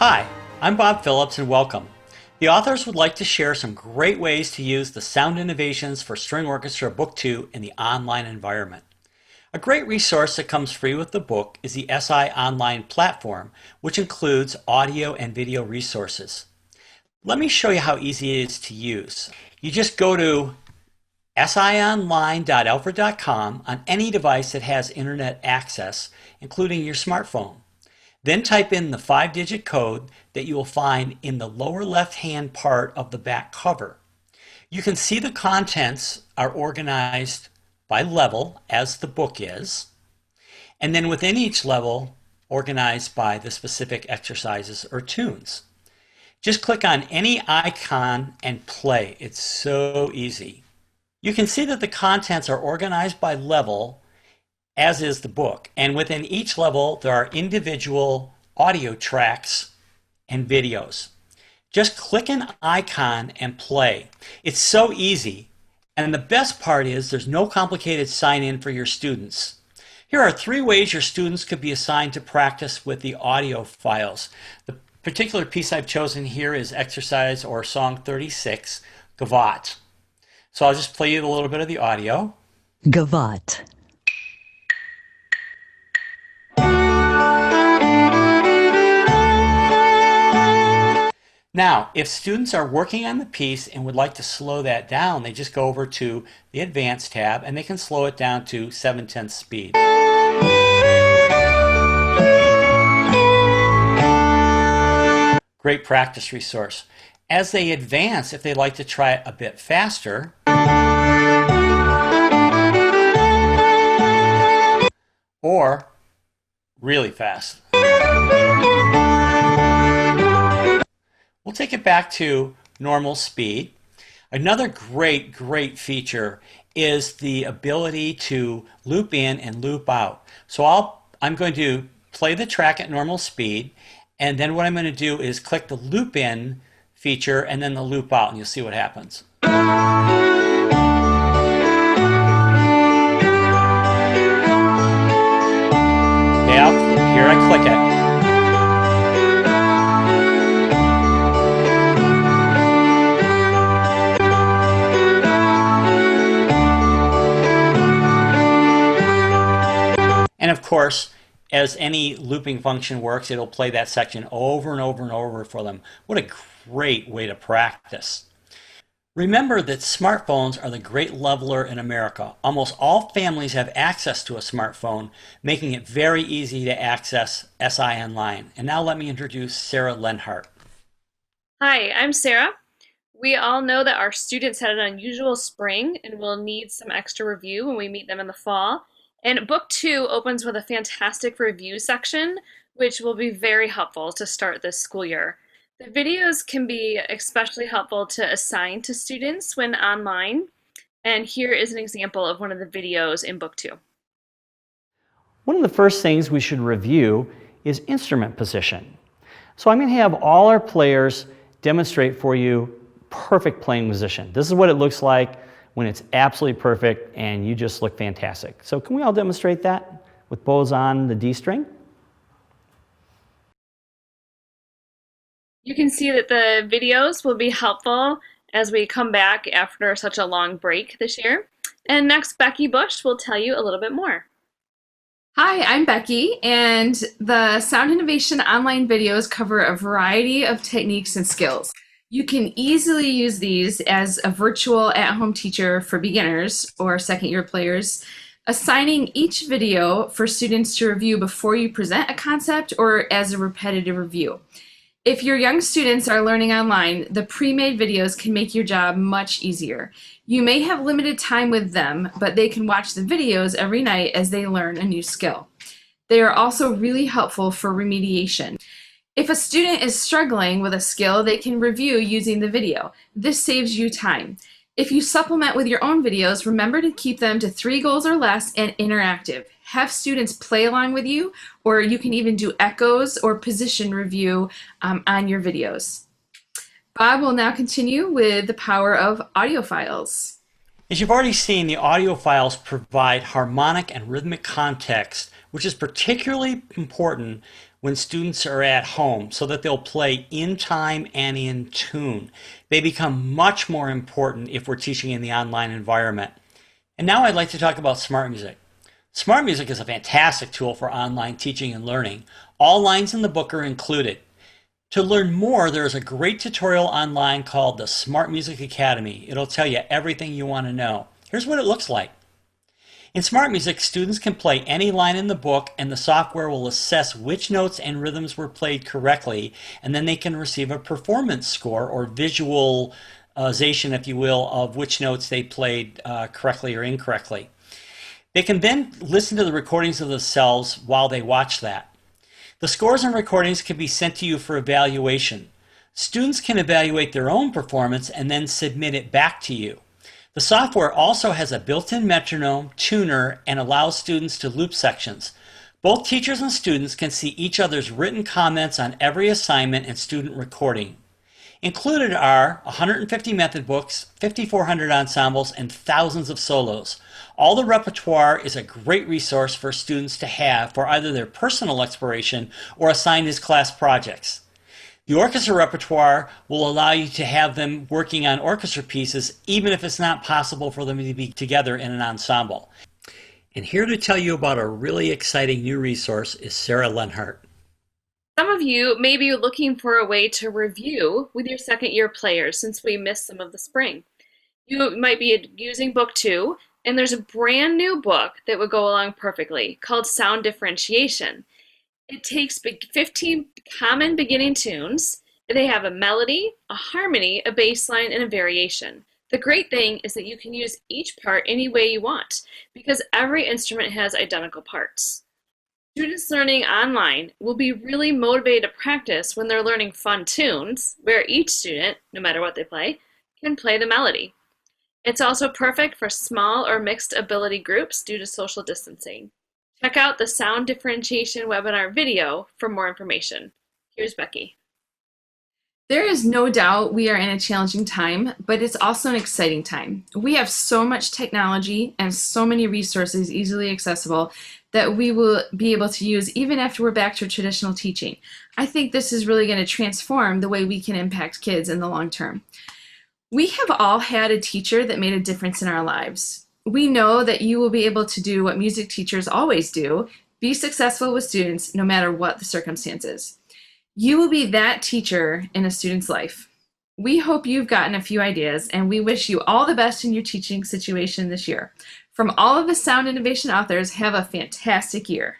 Hi, I'm Bob Phillips and welcome. The authors would like to share some great ways to use the Sound Innovations for String Orchestra Book 2 in the online environment. A great resource that comes free with the book is the SI Online platform, which includes audio and video resources. Let me show you how easy it is to use. You just go to sionline.alfred.com on any device that has internet access, including your smartphone. Then type in the 5-digit code that you will find in the lower left-hand part of the back cover. You can see the contents are organized by level, as the book is, and then within each level, organized by the specific exercises or tunes. Just click on any icon and play. It's so easy. You can see that the contents are organized by level, as is the book, and within each level there are individual audio tracks and videos. Just click an icon and play. It's so easy, and the best part is there's no complicated sign-in for your students. Here are 3 ways your students could be assigned to practice with the audio files. The particular piece I've chosen here is exercise or song 36, Gavotte. So I'll just play you a little bit of the audio. Gavotte. Now, if students are working on the piece and would like to slow that down, they just go over to the Advanced tab and they can slow it down to 7/10 speed. Great practice resource. As they advance, if they'd like to try it a bit faster, or really fast. We'll take it back to normal speed. Another great feature is the ability to loop in and loop out. So I'm going to play the track at normal speed, and then what I'm going to do is click the loop in feature and then the loop out, and you'll see what happens. Okay, here I click it. And of course, as any looping function works, it'll play that section over and over and over for them. What a great way to practice. Remember that smartphones are the great leveler in America. Almost all families have access to a smartphone, making it very easy to access SI Online. And now let me introduce Sarah Lenhart. Hi, I'm Sarah. We all know that our students had an unusual spring and will need some extra review when we meet them in the fall. And Book 2 opens with a fantastic review section, which will be very helpful to start this school year. The videos can be especially helpful to assign to students when online, and here is an example of one of the videos in Book 2. One of the first things we should review is instrument position. So I'm going to have all our players demonstrate for you perfect playing position. This is what it looks like when it's absolutely perfect and you just look fantastic. So can we all demonstrate that with bows on the D string? You can see that the videos will be helpful as we come back after such a long break this year. And next, Becky Bush will tell you a little bit more. Hi, I'm Becky, and the Sound Innovation online videos cover a variety of techniques and skills. You can easily use these as a virtual at-home teacher for beginners or second-year players, assigning each video for students to review before you present a concept or as a repetitive review. If your young students are learning online, the pre-made videos can make your job much easier. You may have limited time with them, but they can watch the videos every night as they learn a new skill. They are also really helpful for remediation. If a student is struggling with a skill, they can review using the video. This saves you time. If you supplement with your own videos, remember to keep them to 3 goals or less and interactive. Have students play along with you, or you can even do echoes or position review on your videos. Bob will now continue with the power of audio files. As you've already seen, the audio files provide harmonic and rhythmic context, which is particularly important when students are at home so that they'll play in time and in tune. They become much more important if we're teaching in the online environment. And now I'd like to talk about Smart Music. Smart Music is a fantastic tool for online teaching and learning. All lines in the book are included. To learn more, there is a great tutorial online called the Smart Music Academy. It'll tell you everything you want to know. Here's what it looks like. In Smart Music, students can play any line in the book, and the software will assess which notes and rhythms were played correctly, and then they can receive a performance score or visualization, if you will, of which notes they played correctly or incorrectly. They can then listen to the recordings of themselves while they watch that. The scores and recordings can be sent to you for evaluation. Students can evaluate their own performance and then submit it back to you. The software also has a built-in metronome, tuner, and allows students to loop sections. Both teachers and students can see each other's written comments on every assignment and student recording. Included are 150 method books, 5,400 ensembles, and thousands of solos. All the repertoire is a great resource for students to have for either their personal exploration or assigned as class projects. The orchestra repertoire will allow you to have them working on orchestra pieces even if it's not possible for them to be together in an ensemble. And here to tell you about a really exciting new resource is Sarah Lenhart. Some of you may be looking for a way to review with your second year players since we missed some of the spring. You might be using book 2, and there's a brand new book that would go along perfectly called Sound Differentiation. It takes 15 common beginning tunes. They have a melody, a harmony, a bass line, and a variation. The great thing is that you can use each part any way you want because every instrument has identical parts. Students learning online will be really motivated to practice when they're learning fun tunes, where each student, no matter what they play, can play the melody. It's also perfect for small or mixed ability groups due to social distancing. Check out the Sound Differentiation webinar video for more information. Here's Becky. There is no doubt we are in a challenging time, but it's also an exciting time. We have so much technology and so many resources easily accessible that we will be able to use even after we're back to traditional teaching. I think this is really going to transform the way we can impact kids in the long term. We have all had a teacher that made a difference in our lives. We know that you will be able to do what music teachers always do, be successful with students no matter what the circumstances. You will be that teacher in a student's life. We hope you've gotten a few ideas, and we wish you all the best in your teaching situation this year. From all of the Sound Innovation authors, have a fantastic year.